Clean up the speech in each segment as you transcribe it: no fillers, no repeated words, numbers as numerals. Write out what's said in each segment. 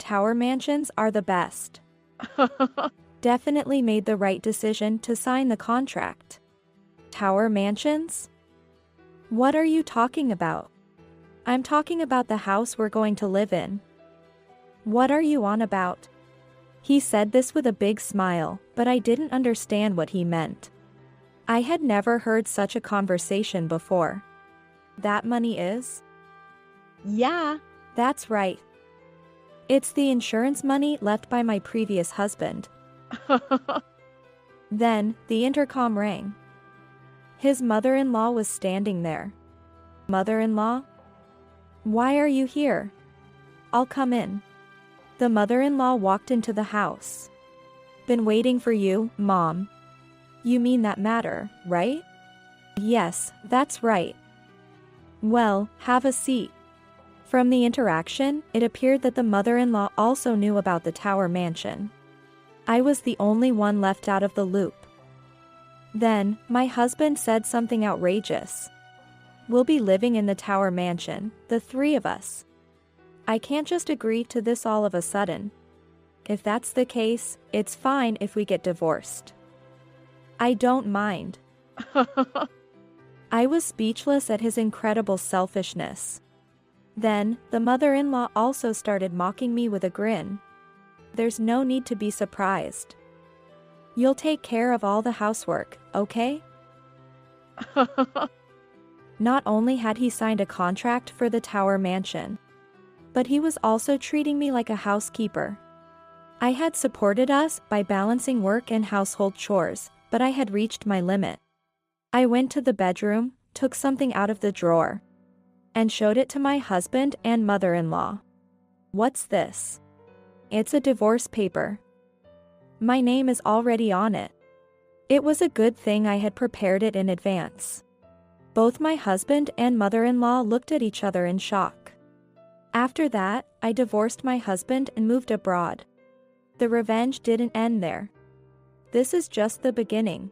tower mansions are the best. Definitely made the right decision to sign the contract. Tower mansions? What are you talking about? I'm talking about the house we're going to live in. What are you on about? He said this with a big smile, but I didn't understand what he meant. I had never heard such a conversation before. That money is? Yeah. That's right. It's the insurance money left by my previous husband. Then, the intercom rang. His mother-in-law was standing there. Mother-in-law? Why are you here? I'll come in. The mother-in-law walked into the house. Been waiting for you, Mom. You mean that matter, right? Yes, that's right. Well, have a seat. From the interaction, it appeared that the mother-in-law also knew about the tower mansion. I was the only one left out of the loop. Then, my husband said something outrageous. We'll be living in the tower mansion, the three of us. I can't just agree to this all of a sudden. If that's the case, it's fine if we get divorced. I don't mind. I was speechless at his incredible selfishness. Then, the mother-in-law also started mocking me with a grin. There's no need to be surprised. You'll take care of all the housework, okay? Not only had he signed a contract for the tower mansion, but he was also treating me like a housekeeper. I had supported us by balancing work and household chores, but I had reached my limit. I went to the bedroom, took something out of the drawer, and showed it to my husband and mother-in-law. What's this? It's a divorce paper. My name is already on it. It was a good thing I had prepared it in advance. Both my husband and mother-in-law looked at each other in shock. After that, I divorced my husband and moved abroad. The revenge didn't end there. This is just the beginning.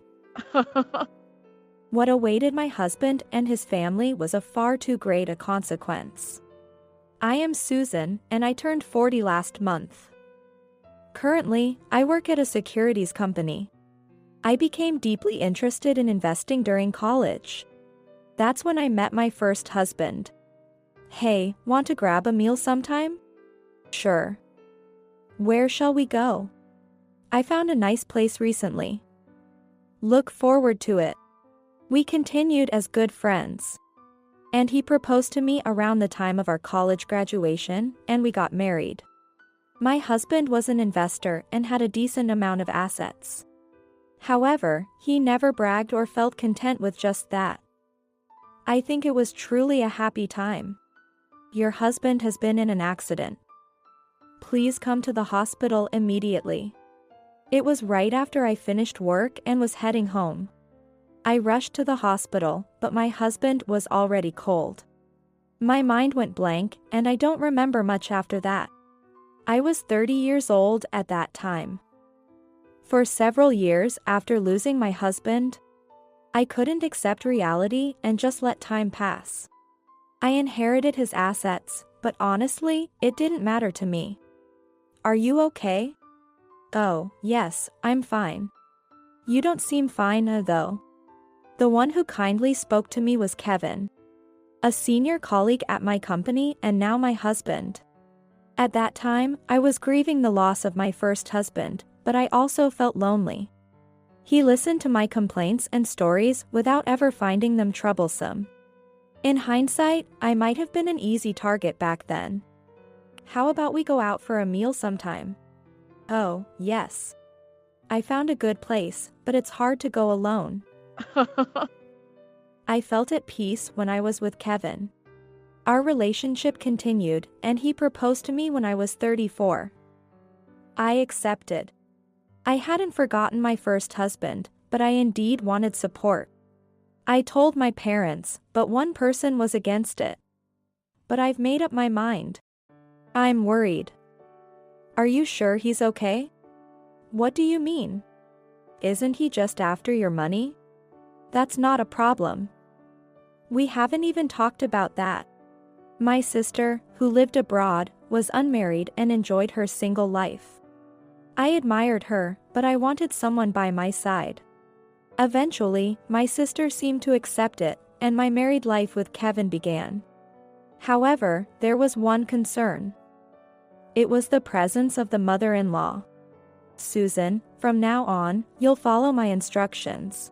What awaited my husband and his family was a far too great a consequence. I am Susan, and I turned 40 last month. Currently, I work at a securities company. I became deeply interested in investing during college. That's when I met my first husband. Hey, want to grab a meal sometime? Sure. Where shall we go? I found a nice place recently. Look forward to it. We continued as good friends. And he proposed to me around the time of our college graduation, and we got married. My husband was an investor and had a decent amount of assets. However, he never bragged or felt content with just that. I think it was truly a happy time. Your husband has been in an accident. Please come to the hospital immediately. It was right after I finished work and was heading home. I rushed to the hospital, but my husband was already cold. My mind went blank, and I don't remember much after that. I was 30 years old at that time. For several years after losing my husband, I couldn't accept reality and just let time pass. I inherited his assets, but honestly, it didn't matter to me. Are you okay? Oh, yes, I'm fine. You don't seem fine, though. The one who kindly spoke to me was Kevin, a senior colleague at my company and now my husband. At that time, I was grieving the loss of my first husband, but I also felt lonely. He listened to my complaints and stories without ever finding them troublesome. In hindsight, I might have been an easy target back then. How about we go out for a meal sometime? Oh, yes. I found a good place, but it's hard to go alone. I felt at peace when I was with Kevin. Our relationship continued, and he proposed to me when I was 34. I accepted. I hadn't forgotten my first husband, but I indeed wanted support. I told my parents, but one person was against it. But I've made up my mind. I'm worried. Are you sure he's okay? What do you mean? Isn't he just after your money? That's not a problem. We haven't even talked about that. My sister, who lived abroad, was unmarried and enjoyed her single life. I admired her, but I wanted someone by my side. Eventually, my sister seemed to accept it, and my married life with Kevin began. However, there was one concern. It was the presence of the mother-in-law. Susan, from now on, you'll follow my instructions.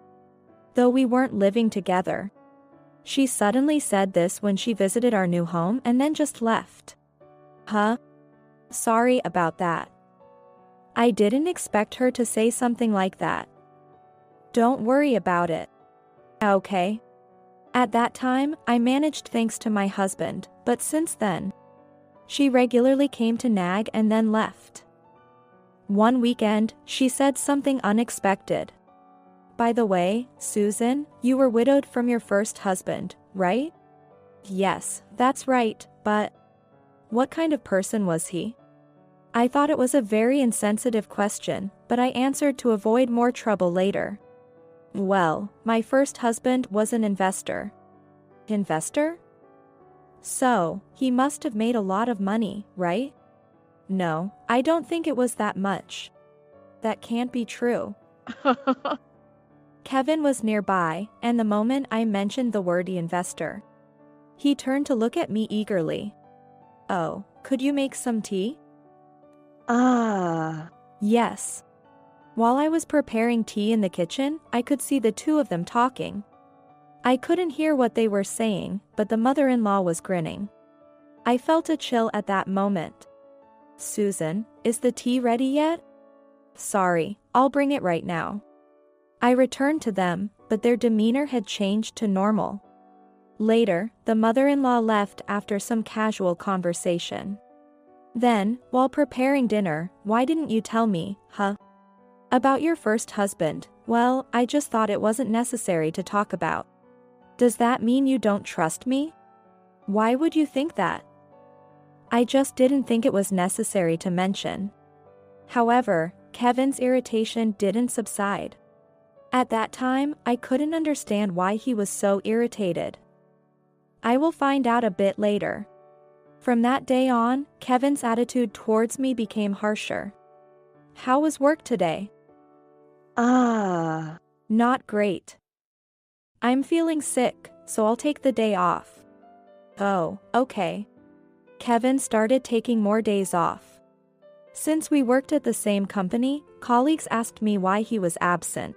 Though we weren't living together. She suddenly said this when she visited our new home and then just left. Huh? Sorry about that. I didn't expect her to say something like that. Don't worry about it. Okay. At that time, I managed thanks to my husband, but since then, she regularly came to nag and then left. One weekend, she said something unexpected. By the way, Susan, you were widowed from your first husband, right? Yes, that's right, but what kind of person was he? I thought it was a very insensitive question, but I answered to avoid more trouble later. Well, my first husband was an investor. Investor? So, he must have made a lot of money, right? No, I don't think it was that much. That can't be true. Kevin was nearby, and the moment I mentioned the word investor, he turned to look at me eagerly. Oh, could you make some tea? Yes. While I was preparing tea in the kitchen, I could see the two of them talking. I couldn't hear what they were saying, but the mother-in-law was grinning. I felt a chill at that moment. Susan, is the tea ready yet? Sorry, I'll bring it right now. I returned to them, but their demeanor had changed to normal. Later, the mother-in-law left after some casual conversation. Then, while preparing dinner, why didn't you tell me, huh? About your first husband? Well, I just thought it wasn't necessary to talk about. Does that mean you don't trust me? Why would you think that? I just didn't think it was necessary to mention. However, Kevin's irritation didn't subside. At that time, I couldn't understand why he was so irritated. I will find out a bit later. From that day on, Kevin's attitude towards me became harsher. How was work today? Not great. I'm feeling sick, so I'll take the day off. Oh, okay. Kevin started taking more days off. Since we worked at the same company, colleagues asked me why he was absent.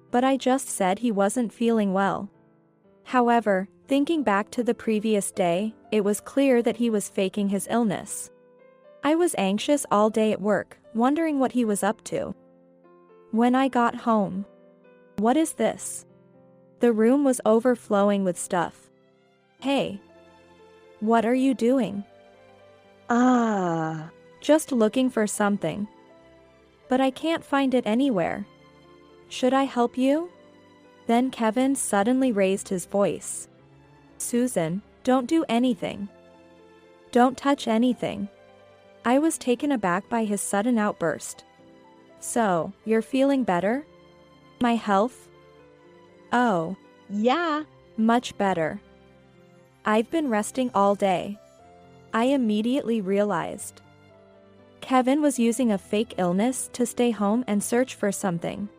But I just said he wasn't feeling well. However, thinking back to the previous day, it was clear that he was faking his illness. I was anxious all day at work, wondering what he was up to. When I got home. What is this? The room was overflowing with stuff. Hey. What are you doing? Just looking for something. But I can't find it anywhere. Should I help you? Then Kevin suddenly raised his voice. Susan, don't do anything. Don't touch anything. I was taken aback by his sudden outburst. So, you're feeling better? My health? Oh. Yeah. Much better. I've been resting all day. I immediately realized. Kevin was using a fake illness to stay home and search for something.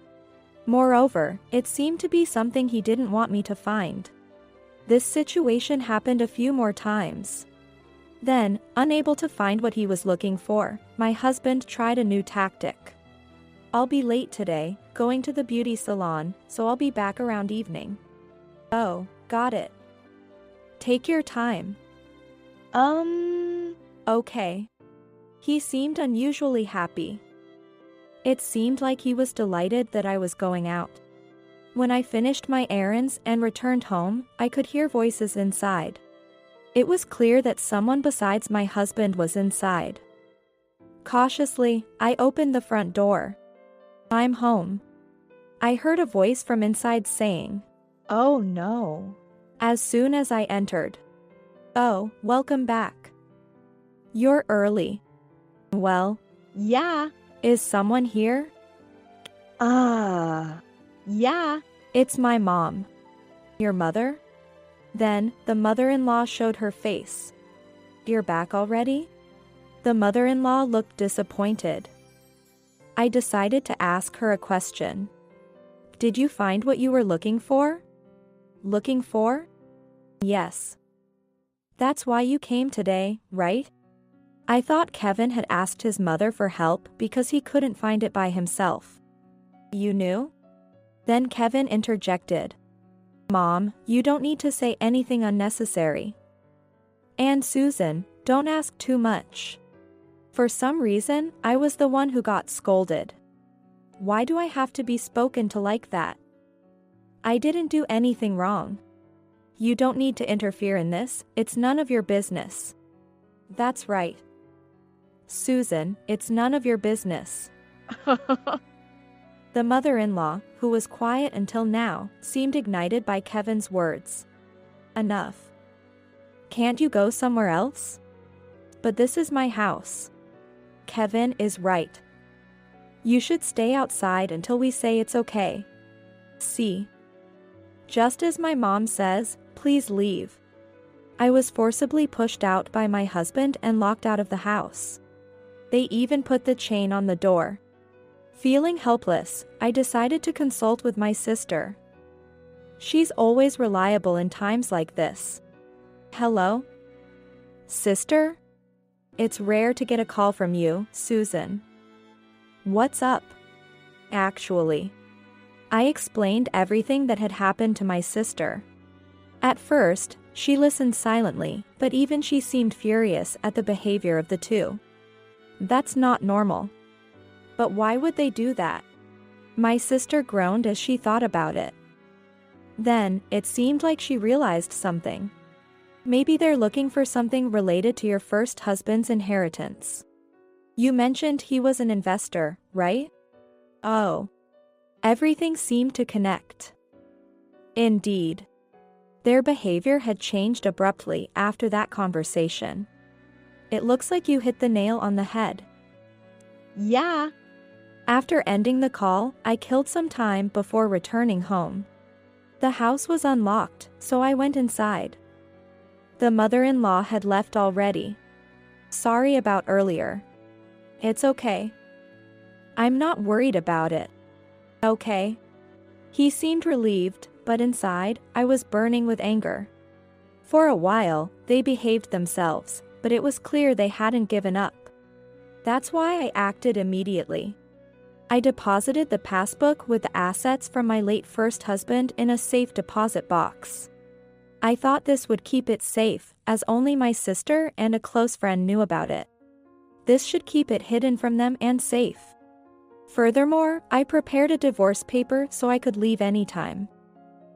Moreover, it seemed to be something he didn't want me to find. This situation happened a few more times. Then, unable to find what he was looking for, my husband tried a new tactic. I'll be late today, going to the beauty salon, so I'll be back around evening. Oh, got it. Take your time. Okay. He seemed unusually happy. It seemed like he was delighted that I was going out. When I finished my errands and returned home, I could hear voices inside. It was clear that someone besides my husband was inside. Cautiously, I opened the front door. I'm home. I heard a voice from inside saying, Oh no. As soon as I entered. Oh, welcome back. You're early. Well, Yeah. is someone here? Yeah. It's my mom. Your mother? Then, the mother-in-law showed her face. You're back already? The mother-in-law looked disappointed. I decided to ask her a question. Did you find what you were looking for? Looking for? Yes. That's why you came today, right? I thought Kevin had asked his mother for help because he couldn't find it by himself. You knew? Then Kevin interjected. Mom, you don't need to say anything unnecessary. And Susan, don't ask too much. For some reason, I was the one who got scolded. Why do I have to be spoken to like that? I didn't do anything wrong. You don't need to interfere in this, it's none of your business. That's right. Susan, it's none of your business. The mother-in-law, who was quiet until now, seemed ignited by Kevin's words. Enough. Can't you go somewhere else? But this is my house. Kevin is right. You should stay outside until we say it's okay. See? Just as my mom says, please leave. I was forcibly pushed out by my husband and locked out of the house. They even put the chain on the door. Feeling helpless, I decided to consult with my sister. She's always reliable in times like this. Hello? Sister? It's rare to get a call from you, Susan. What's up? Actually, I explained everything that had happened to my sister. At first, she listened silently, but even she seemed furious at the behavior of the two. That's not normal. But why would they do that? My sister groaned as she thought about it. Then, it seemed like she realized something. Maybe they're looking for something related to your first husband's inheritance. You mentioned he was an investor, right? Oh. Everything seemed to connect. Indeed. Their behavior had changed abruptly after that conversation. It looks like you hit the nail on the head. Yeah. After ending the call, I killed some time before returning home. The house was unlocked, so I went inside. The mother-in-law had left already. Sorry about earlier. It's okay. I'm not worried about it. Okay. He seemed relieved, but inside, I was burning with anger. For a while, they behaved themselves, but it was clear they hadn't given up. That's why I acted immediately. I deposited the passbook with the assets from my late first husband in a safe deposit box. I thought this would keep it safe, as only my sister and a close friend knew about it. This should keep it hidden from them and safe. Furthermore, I prepared a divorce paper so I could leave anytime.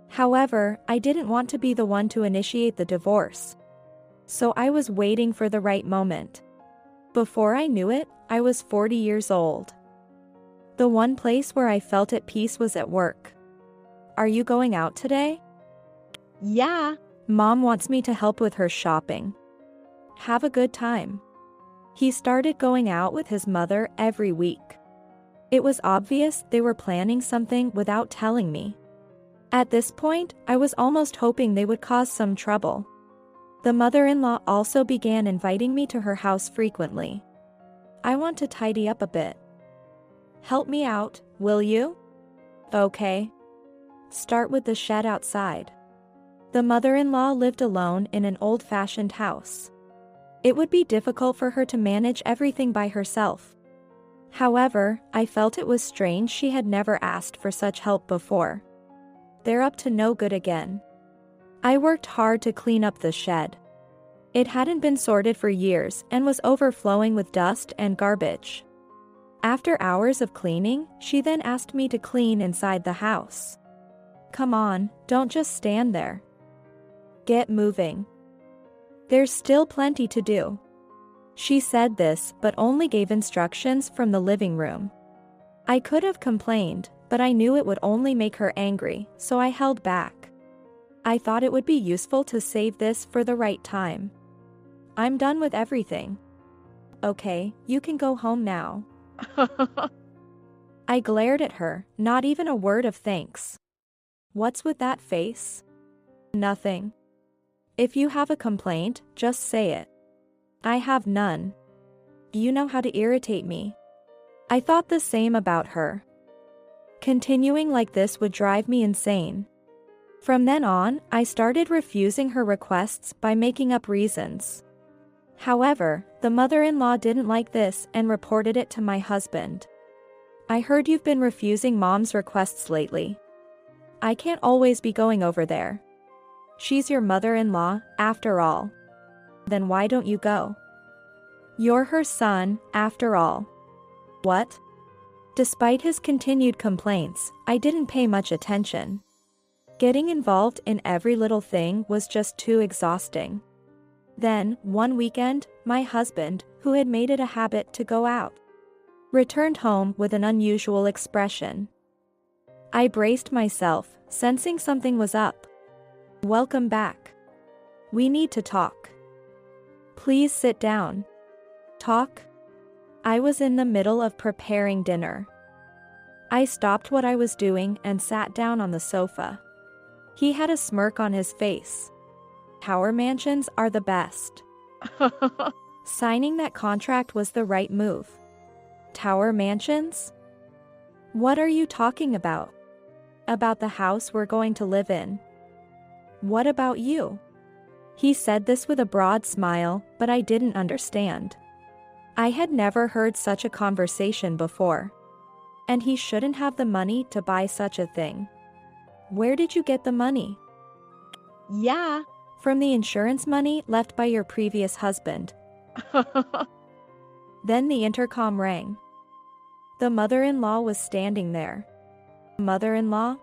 However, I didn't want to be the one to initiate the divorce. So I was waiting for the right moment. Before I knew it, I was 40 years old. The one place where I felt at peace was at work. Are you going out today? Yeah. Mom wants me to help with her shopping. Have a good time. He started going out with his mother every week. It was obvious they were planning something without telling me. At this point, I was almost hoping they would cause some trouble. The mother-in-law also began inviting me to her house frequently. I want to tidy up a bit. Help me out, will you? Okay. Start with the shed outside. The mother-in-law lived alone in an old-fashioned house. It would be difficult for her to manage everything by herself. However, I felt it was strange she had never asked for such help before. They're up to no good again. I worked hard to clean up the shed. It hadn't been sorted for years and was overflowing with dust and garbage. After hours of cleaning, she then asked me to clean inside the house. Come on, don't just stand there. Get moving. There's still plenty to do. She said this but only gave instructions from the living room. I could have complained, but I knew it would only make her angry, so I held back. I thought it would be useful to save this for the right time. I'm done with everything. Okay, you can go home now. I glared at her, not even a word of thanks. What's with that face? Nothing. If you have a complaint, just say it. I have none. You know how to irritate me. I thought the same about her. Continuing like this would drive me insane. From then on, I started refusing her requests by making up reasons. However, the mother-in-law didn't like this and reported it to my husband. I heard you've been refusing mom's requests lately. I can't always be going over there. She's your mother-in-law, after all. Then why don't you go? You're her son, after all. What? Despite his continued complaints, I didn't pay much attention. Getting involved in every little thing was just too exhausting. Then, one weekend, my husband, who had made it a habit to go out, returned home with an unusual expression. I braced myself, sensing something was up. Welcome back. We need to talk. Please sit down. Talk? I was in the middle of preparing dinner. I stopped what I was doing and sat down on the sofa. He had a smirk on his face. Tower mansions are the best. Signing that contract was the right move. Tower mansions? What are you talking about? About the house we're going to live in. What about you? He said this with a broad smile, but I didn't understand. I had never heard such a conversation before. And he shouldn't have the money to buy such a thing. Where did you get the money? Yeah. From the insurance money left by your previous husband. Then the intercom rang. The mother-in-law was standing there. Mother-in-law?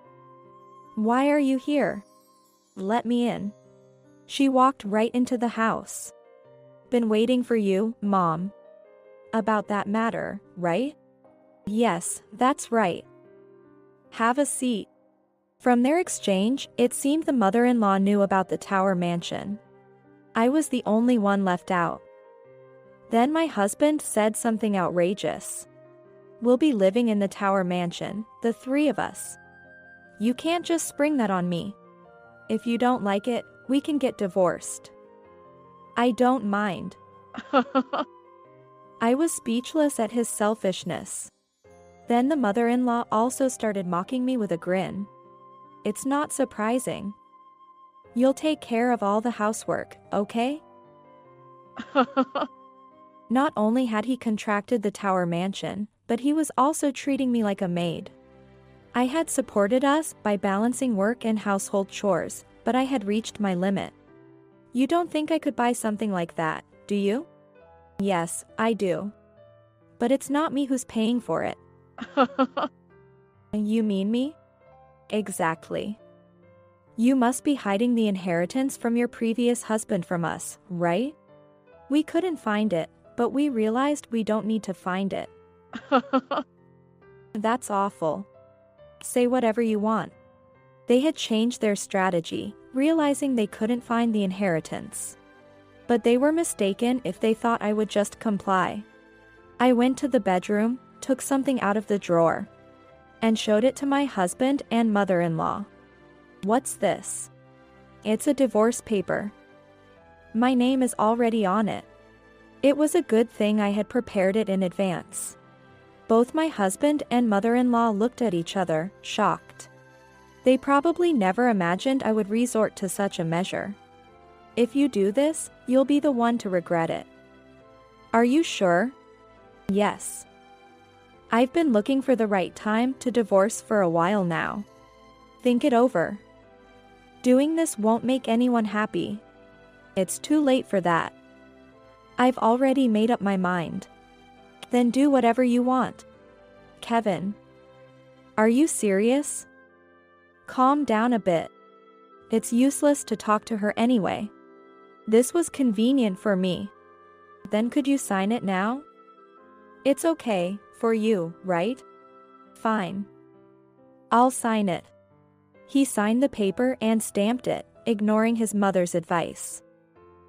Why are you here? Let me in. She walked right into the house. Been waiting for you, Mom. About that matter, right? Yes, that's right. Have a seat. From their exchange, it seemed the mother-in-law knew about the tower mansion. I was the only one left out. Then my husband said something outrageous. We'll be living in the tower mansion, the three of us. You can't just spring that on me. If you don't like it, we can get divorced. I don't mind. I was speechless at his selfishness. Then the mother-in-law also started mocking me with a grin. It's not surprising. You'll take care of all the housework, okay? Not only had he contracted the tower mansion, but he was also treating me like a maid. I had supported us by balancing work and household chores, but I had reached my limit. You don't think I could buy something like that, do you? Yes, I do. But it's not me who's paying for it. You mean me? Exactly. You must be hiding the inheritance from your previous husband from us, right? We couldn't find it, but we realized we don't need to find it. That's awful. Say whatever you want. They had changed their strategy, realizing they couldn't find the inheritance. But they were mistaken if they thought I would just comply. I went to the bedroom, took something out of the drawer, and showed it to my husband and mother-in-law. What's this? It's a divorce paper. My name is already on it. It was a good thing I had prepared it in advance. Both my husband and mother-in-law looked at each other, shocked. They probably never imagined I would resort to such a measure. If you do this, you'll be the one to regret it. Are you sure? Yes. I've been looking for the right time to divorce for a while now. Think it over. Doing this won't make anyone happy. It's too late for that. I've already made up my mind. Then do whatever you want. Kevin. Are you serious? Calm down a bit. It's useless to talk to her anyway. This was convenient for me. Then could you sign it now? It's okay, for you, right? Fine. I'll sign it. He signed the paper and stamped it, ignoring his mother's advice.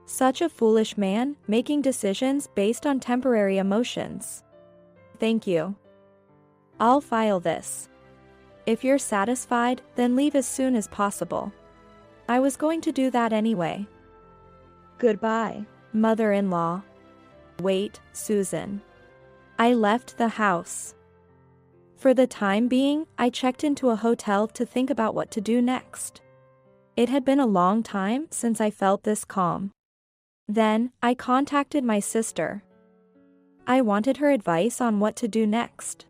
Such a foolish man, making decisions based on temporary emotions. Thank you. I'll file this. If you're satisfied, then leave as soon as possible. I was going to do that anyway. Goodbye, mother-in-law. Wait, Susan. I left the house. For the time being, I checked into a hotel to think about what to do next. It had been a long time since I felt this calm. Then, I contacted my sister. I wanted her advice on what to do next.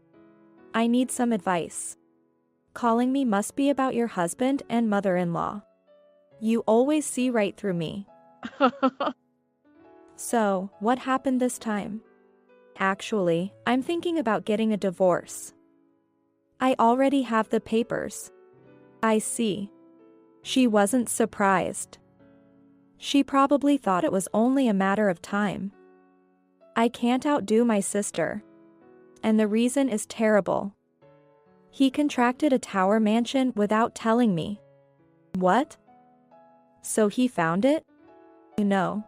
I need some advice. Calling me must be about your husband and mother-in-law. You always see right through me. So, what happened this time? Actually, I'm thinking about getting a divorce. I already have the papers. I see. She wasn't surprised. She probably thought it was only a matter of time. I can't outdo my sister. And the reason is terrible. He contracted a tower mansion without telling me. What? So he found it? No.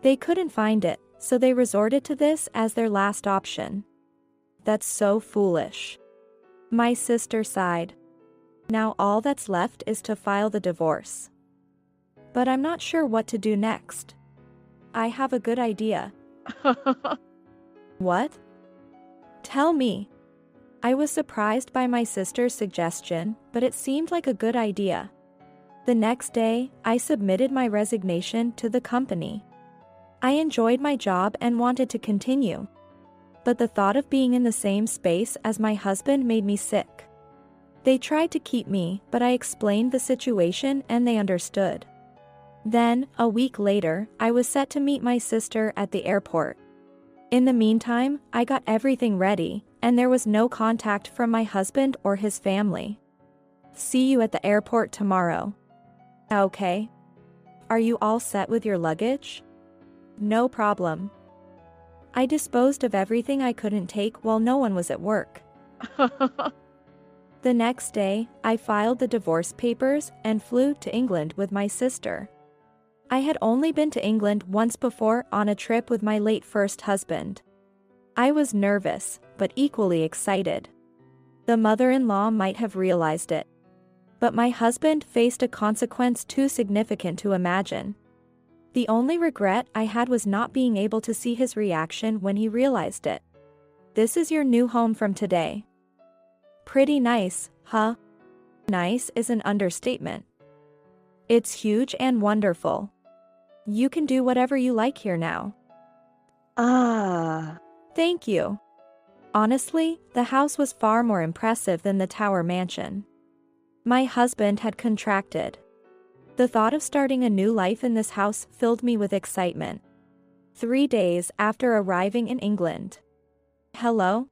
They couldn't find it, so they resorted to this as their last option. That's so foolish. My sister sighed. Now all that's left is to file the divorce. But I'm not sure what to do next. I have a good idea. What? Tell me. I was surprised by my sister's suggestion, but it seemed like a good idea. The next day, I submitted my resignation to the company. I enjoyed my job and wanted to continue. But the thought of being in the same space as my husband made me sick. They tried to keep me, but I explained the situation and they understood. Then, a week later, I was set to meet my sister at the airport. In the meantime, I got everything ready, and there was no contact from my husband or his family. See you at the airport tomorrow. Okay. Are you all set with your luggage? No problem. I disposed of everything I couldn't take while no one was at work. The next day, I filed the divorce papers and flew to England with my sister. I had only been to England once before on a trip with my late first husband. I was nervous, but equally excited. The mother-in-law might have realized it. But my husband faced a consequence too significant to imagine. The only regret I had was not being able to see his reaction when he realized it. This is your new home from today. Pretty nice, huh? Nice is an understatement. It's huge and wonderful. You can do whatever you like here now. Thank you. Honestly, the house was far more impressive than the tower mansion. My husband had contracted. The thought of starting a new life in this house filled me with excitement. 3 days after arriving in England. Hello?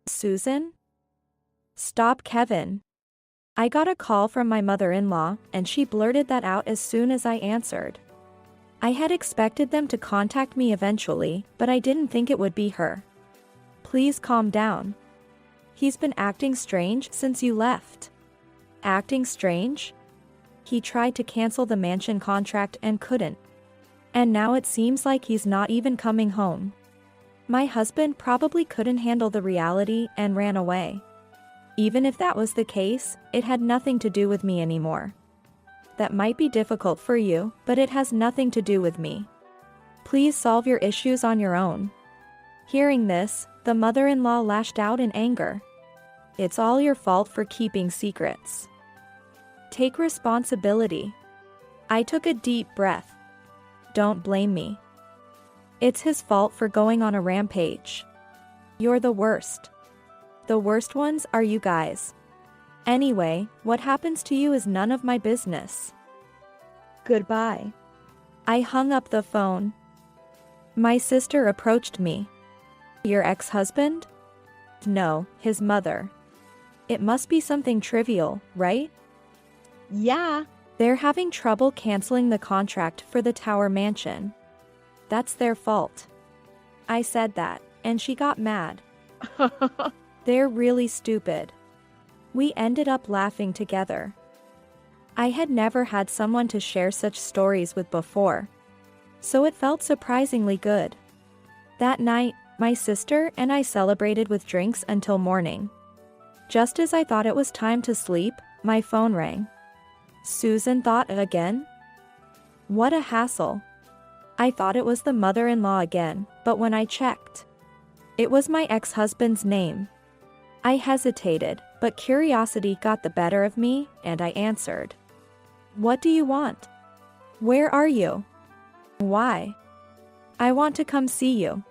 Susan? Stop, Kevin. I got a call from my mother-in-law, and she blurted that out as soon as I answered. I had expected them to contact me eventually, but I didn't think it would be her. Please calm down. He's been acting strange since you left. Acting strange? He tried to cancel the mansion contract and couldn't. And now it seems like he's not even coming home. My husband probably couldn't handle the reality and ran away. Even if that was the case, it had nothing to do with me anymore. That might be difficult for you, but it has nothing to do with me. Please solve your issues on your own. Hearing this, the mother-in-law lashed out in anger. It's all your fault for keeping secrets. Take responsibility. I took a deep breath. Don't blame me. It's his fault for going on a rampage. You're the worst. The worst ones are you guys. Anyway, what happens to you is none of my business. Goodbye. I hung up the phone. My sister approached me. Your ex-husband? No, his mother. It must be something trivial, right? Yeah. They're having trouble canceling the contract for the tower mansion. That's their fault. I said that, and she got mad. They're really stupid. We ended up laughing together. I had never had someone to share such stories with before, so it felt surprisingly good. That night, my sister and I celebrated with drinks until morning. Just as I thought it was time to sleep, my phone rang. Susan thought again? What a hassle. I thought it was the mother-in-law again, but when I checked, it was my ex-husband's name. I hesitated, but curiosity got the better of me, and I answered. What do you want? Where are you? Why? I want to come see you.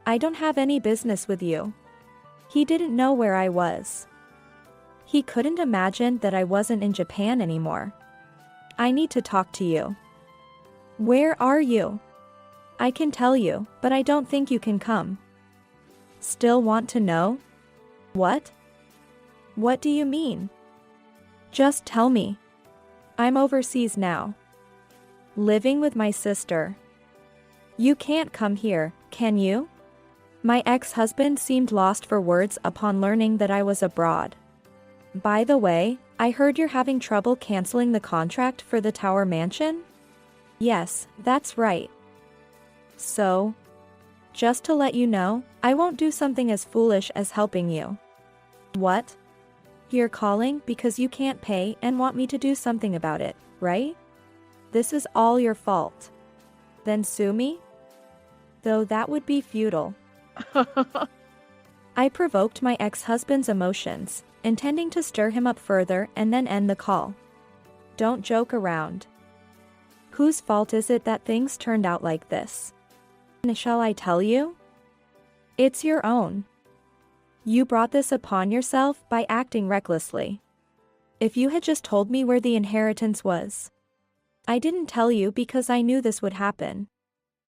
I don't have any business with you. He didn't know where I was. He couldn't imagine that I wasn't in Japan anymore. I need to talk to you. Where are you? I can tell you, but I don't think you can come. Still want to know? What? What do you mean? Just tell me. I'm overseas now. Living with my sister. You can't come here, can you? My ex-husband seemed lost for words upon learning that I was abroad. By the way, I heard you're having trouble canceling the contract for the tower mansion? Yes, that's right. So, just to let you know, I won't do something as foolish as helping you. What? You're calling because you can't pay and want me to do something about it, right? This is all your fault. Then sue me? Though that would be futile. I provoked my ex-husband's emotions, intending to stir him up further and then end the call. Don't joke around. Whose fault is it that things turned out like this? Shall I tell you? It's your own. You brought this upon yourself by acting recklessly. If you had just told me where the inheritance was. I didn't tell you because I knew this would happen.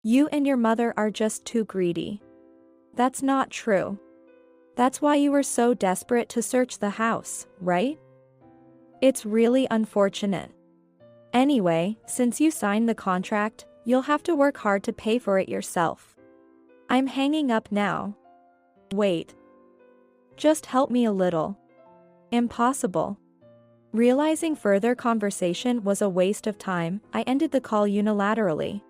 You and your mother are just too greedy. That's not true. That's why you were so desperate to search the house, right? It's really unfortunate. Anyway, since you signed the contract, you'll have to work hard to pay for it yourself. I'm hanging up now. Wait. Just help me a little. Impossible. Realizing further conversation was a waste of time, I ended the call unilaterally.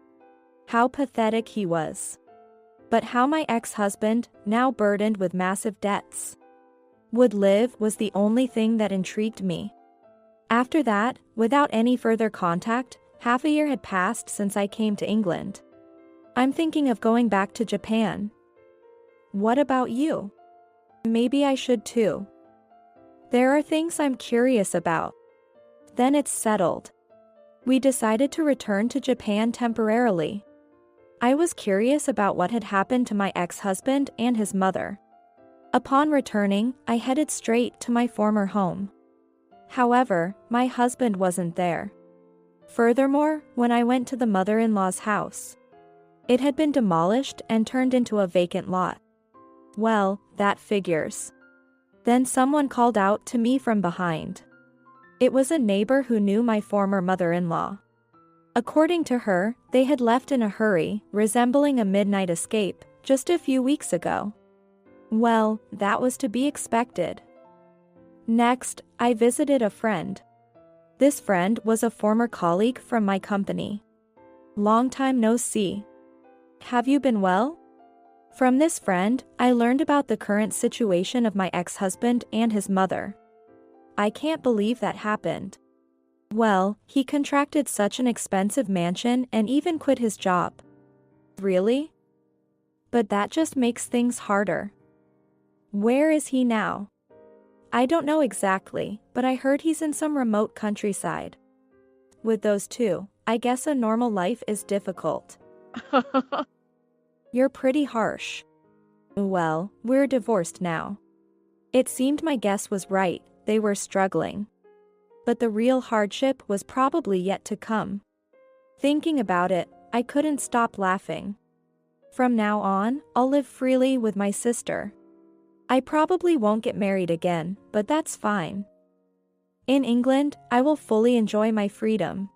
How pathetic he was. But how my ex-husband, now burdened with massive debts, would live was the only thing that intrigued me. After that, without any further contact, half a year had passed since I came to England. I'm thinking of going back to Japan. What about you? Maybe I should too. There are things I'm curious about. Then it's settled. We decided to return to Japan temporarily. I was curious about what had happened to my ex-husband and his mother. Upon returning, I headed straight to my former home. However, my husband wasn't there. Furthermore, when I went to the mother-in-law's house, it had been demolished and turned into a vacant lot. Well, that figures. Then someone called out to me from behind. It was a neighbor who knew my former mother-in-law. According to her, they had left in a hurry, resembling a midnight escape, just a few weeks ago. Well, that was to be expected. Next, I visited a friend. This friend was a former colleague from my company. Long time no see. Have you been well? From this friend, I learned about the current situation of my ex-husband and his mother. I can't believe that happened. Well, he contracted such an expensive mansion and even quit his job. Really? But that just makes things harder. Where is he now? I don't know exactly, but I heard he's in some remote countryside. With those two, I guess a normal life is difficult. You're pretty harsh. Well, we're divorced now. It seemed my guess was right, they were struggling. But the real hardship was probably yet to come. Thinking about it, I couldn't stop laughing. From now on, I'll live freely with my sister. I probably won't get married again, but that's fine. In England, I will fully enjoy my freedom.